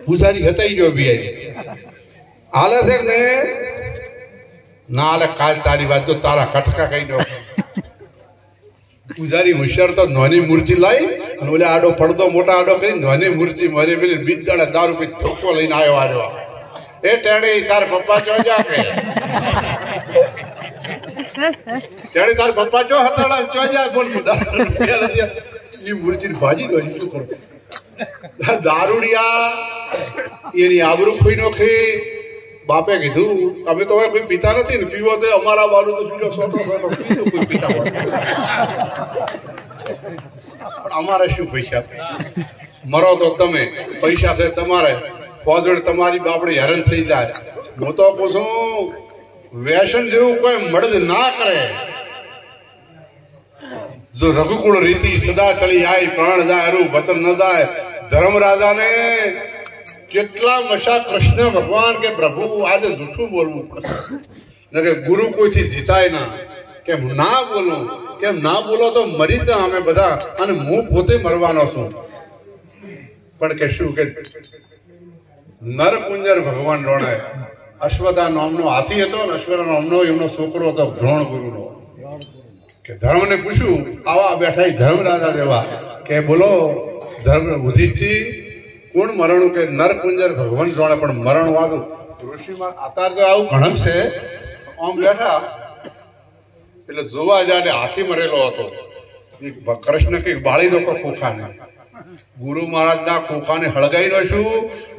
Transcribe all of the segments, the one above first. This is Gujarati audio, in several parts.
પૂજારી હતા જો બી હાલે છે ને ના હાલે કાલ તારી વાત તો તારા કટકા કઈ દો પૂજારી હોશિયાર તો નાની મૂર્તિ લાવી અને ઓલે આડો પડદો મોટા આડો કરી નાની મૂર્તિ મારી પેલી બીજદાડા દારૂ પી ધોકો લઈને આવ્યો આવ્યો એ ટેણે તાર પપ્પા ચો જા કે ટેણે તાર પપ્પા ચો હતાડા ચો જા બોલ એ મૂર્તિ ભાજી દો શું કરો દારૂડિયા એની આબરૂ ખોઈ નોખી બાપે કીધું તમે તો કોઈ પીતા નથી ને પીવો તો અમારા બારું તો પીલો સોટો સોટો પીધું કોઈ પીતા હોય પણ અમારે શું પૈસા મરો તો તમે પૈસા છે તમારે ફોજડ તમારી બાપડી હેરાન થઈ જાય હું તો પૂછું વ્યસન જેવું કોઈ મળદ ના કરે જો રઘુકુળ રીતિ સદા ચલી આય પ્રાણ જાય અરુ બતન ન જાય ધર્મ રાજાને કેટલા મશા કૃષ્ણ ભગવાન કે પ્રભુ આજે જૂઠું બોલવું પડશે ને કે ગુરુ કોઈથી જીતાય ના કેમ ના બોલો કેમ ના બોલો તો મરી જ અમે બધા અને હું પોતે મરવાનો છું પણ કે શું કે નરકુંજર ભગવાન રોણે અશ્વથા નામનો હાથી હતો ને અશ્વથા નામનો એમનો છોકરો હતો દ્રોણ ગુરુનો કે ધર્મને પૂછ્યું આવા બેઠા ધર્મ રાજા જેવા કે બોલો ધર્મ યુધિષ્ઠિર કોણ મરણ કે નરકુંજર ભગવાન જોડે પણ મરણ વાળું ઋષિમાં અત્યારે તો આવું ઘણમ છે આમ બેઠા એટલે જોવા જાય હાથી મરેલો હતો કૃષ્ણ કઈક બાળી દો ખોખાને ગુરુ મહારાજ ના ખોખાને હળગાઈ નો શું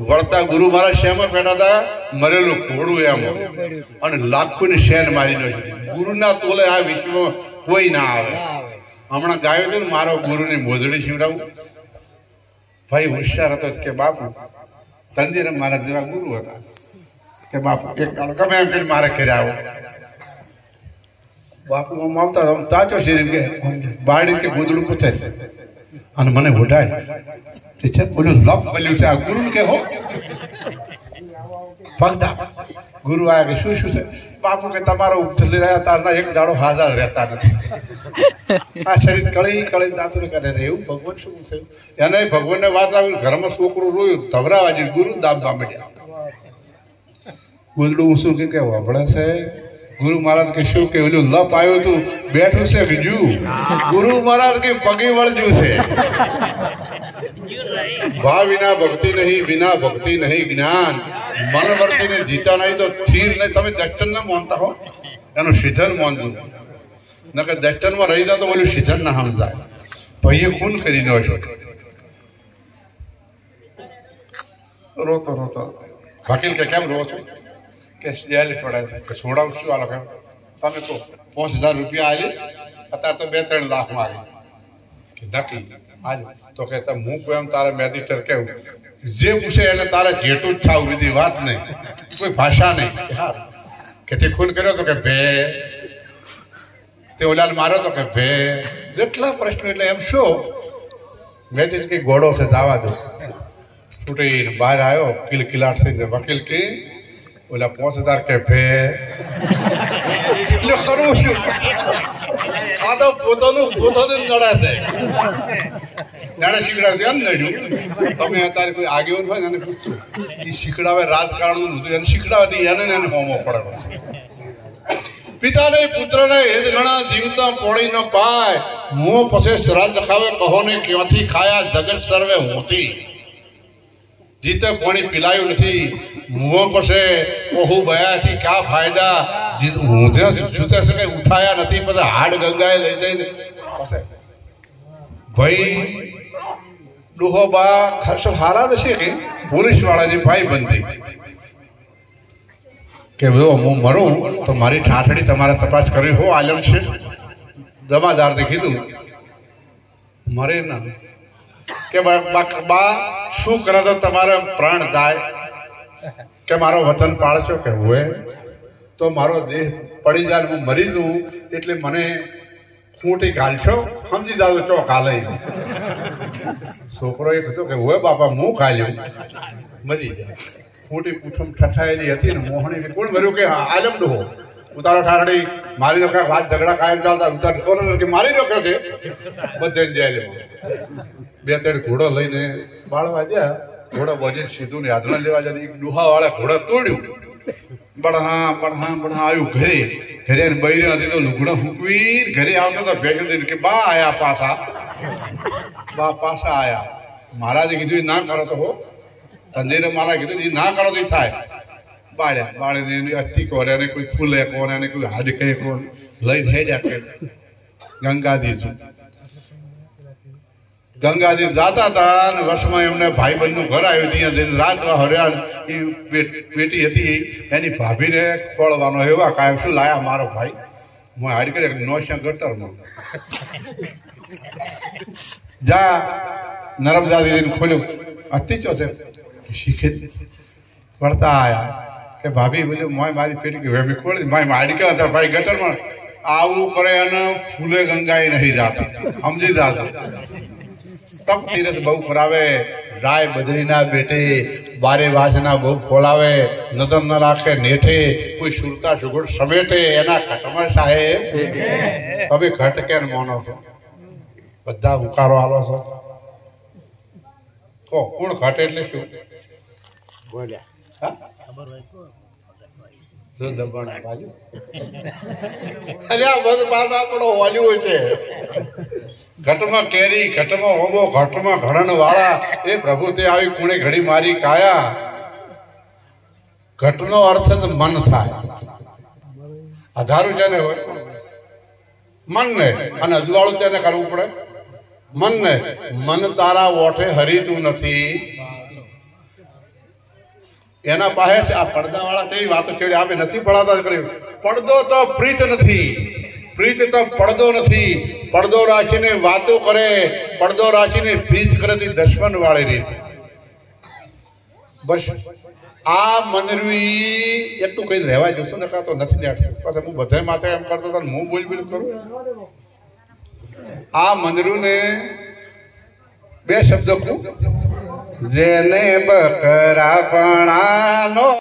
વળતા ગુરુ મહારાજ શેમાં બેઠા હતા મરેલું ઘોડું એમ અને લાખો ની શેન મારી નો ગુરુ ના તોલે આ વીચમાં કોઈ ના આવે હમણાં ગાયો છે ને મારો ગુરુ ની મોજડી શીવડાવું ભાઈ હોશિયાર હતો કે બાપુ તંદીર મારા જેવા ગુરુ હતા કે બાપુ એક ગમે એમ કરીને મારે ઘરે આવો બાપુ આમ આવતા તાચો છે કે બાળી કે ગોદડું પૂછે અને મને ઉઠાય છે બોલું લપ મળ્યું છે આ ગુરુ કે હો ભગતા ગુરુ આવ્યા કે શું શું છે બાપુ કે તમારો ઉપદેશ લઈ રહ્યા તારના એક દાડો હાજર રહેતા નથી આ શરીર કળી કળી દાતું કરે એવું ભગવાન શું છે એને ભગવાનને વાત આવી ઘરમાં છોકરું રોયું ધબરાવા ગુરુ દાબવા માંડ્યા ગોદડું શું કે વભળે છે ગુરુ મહારાજ કે શું કે ઓલું લપ આવ્યું હતું બેઠું છે કે જુ ગુરુ મહારાજ કે પગે વળજ્યું છે ભાવ વિના ભક્તિ નહીં વિના ભક્તિ નહીં જ્ઞાન મન વર્તીને જીતા નહીં તો સ્થિર નહીં તમે દર્શન ના માનતા હો એનું સિદ્ધન માનતું નકર દર્શન માં રહી જાવ તો બોલું સિદ્ધન ના સમજાય ભાઈએ ખૂન કરી નો છો રોતો રોતો વકીલ કે કેમ રો છો કે જેલ પડે કે છોડાવ શું આ લોકો તમે તો 5000 રૂપિયા આલી અત્યારે તો 2-3 લાખ મારી કે નક્કી આજ તો કે હું એમ તારા મેજિસ્ટર કેવું જે પૂછે એને તારે જેટલું જ થાવ બીજી વાત નહીં કોઈ ભાષા નહીં કે તે ખૂન કર્યો તો કે ભે તે ઓલાને માર્યો તો કે ભે જેટલા પ્રશ્નો એટલે એમ શું મેજિસ્ટર કે ઘોડો છે દાવા દો છૂટીને બહાર આવ્યો કિલકિલાટ થઈને વકીલ કે ઓલા 5000 કે ભે એટલે ખરું શું આ તો પોતાનું નડે છે નાના શીખડાવે એમ નડ્યું તમે અત્યારે કોઈ આગેવાન હોય ને એને પૂછતું એ શીખડાવે રાજકારણ નું એને શીખડાવે એને હોમો પડે પિતાને પુત્રને હેત ઘણા જીવતા પોણી ન પાય મોં પછી શ્રાદ્ધ ખાવે કહો ને ક્યાંથી ખાયા જગત સર્વે હોતી જીતે પાણી પીલાયું નથી મું પછી ઓહુ બયાથી ક્યાં ફાયદા ઊંધે સુતે શકે ઉઠાયા નથી પછી હાડ ગંગાએ લઈ જઈને ભાઈ ડોહો બા ખાસો હારા હશે કે પોલીસ વાળાની ભાઈ બંધી કે જો હું મરું તો મારી ઠાઠડી તમારે તપાસ કરી હો આલમ છે જમાદારને કીધું મરે ના કે બા શું કરે તો તમારે પ્રાણ જાય કે મારો વચન પાળશો કે હોય તો મારો દેહ પડી જાય હું મરી જઉં એટલે મને ખૂંટી ઘાલશો સમજી જાવ ચોક હાલે છોકરો એ કીધું કે હોય બાપા હું ખાલ્યો મરી જાય ખૂંટી પૂઠમ ઠઠાયેલી હતી ને મોહણી કોણ મર્યું કે આલમ ડોહો ઉતારો ઠારડી મારી નો કઈ વાત ઝઘડા કાયમ ચાલતા ઉતાર કે મારી નો કહ્યો છે બધે જાય 2-3 ઘોડો લઈને બાળવા ગયા ઘોડા બોજે સીધું ને હાથમાં લેવા જાય એક ડુહા વાળા ઘોડા તોડ્યું બળહા બળહા બળહા આવ્યું ઘરે ઘરે બૈરી હતી તો લુગડા ફૂકવી ઘરે આવતા હતા ભેગા થઈને કે બા આયા પાછા આયા મહારાજે કીધું ના કરો તો હો અંધેરે મારા કીધું એ ના કરો તો થાય બાળ્યા બાળે અસ્થિ કોરે ને કોઈ ફૂલે કોરે ને કોઈ હાડકે કોરે લઈને હેડ્યા કે ગંગાજી જાતા હતા અને વર્ષમાં એમને ભાઈબંધ નું ઘર આવ્યું ત્યાં જઈને રાત હર્યા એ બેટી હતી એની ભાભીને ખોળવાનો એવા કાયમ શું લાયા મારો ભાઈ હું હાડ કરે નોશા ગટરમાં જા નર્મદાજી ખોલ્યું અતિચો છે શીખે પડતા આયા કે ભાભી બોલ્યું મોય મારી પેટી કે વેમી ખોલી માય હાડ કે હતા ભાઈ ગટરમાં આવું કરે અને ફૂલે ગંગાએ નહીં જાતા સમજી જાતો તપ તીરથ બહુ કરાવે રાય બદરીના બેટે બારે વાસના બહુ ખોલાવે નજર ન રાખે નેઠે કોઈ સુરતા સુગડ સમેટે એના ઘટમાં સાહેબ તમે ઘટ કેમ માનો છો બધા ઉકારો આલો છો કો કોણ ઘટ એટલે શું શું દબાણ બાજુ અરે આ બધ બાદ આપણો વાલ્યું છે ઘટમાં કેરી ઘટમાં હોબો ઘટમાં ઘડણ વાળા એ પ્રભુ તે આવી કુણે ઘડી મારી કાયા ઘટનો અર્થ જ મન થાય અધારું જેને હોય મનને અને અજવાળું તેને કરવું પડે મનને મન તારા ઓઠે હરીતું નથી એના પાસે આ પડદા વાળા તેવી વાતો છેડી આપે નથી પડાતા કર્યું પડદો તો પ્રીત નથી પ્રીત તો પડદો નથી પડદો રાખીને વાતો કરે પડદો રાખીને પ્રીત કરે તે દુશ્મન વાળી રીત બસ આ મંદરવી એટલું કઈ રહેવાય જોશું ને તો નથી બેઠતું પછી હું બધા માથે એમ કરતો હતો હું બોલ કરું આ મંદરું ને બે શબ્દો કહું જેને બકરા પણાનો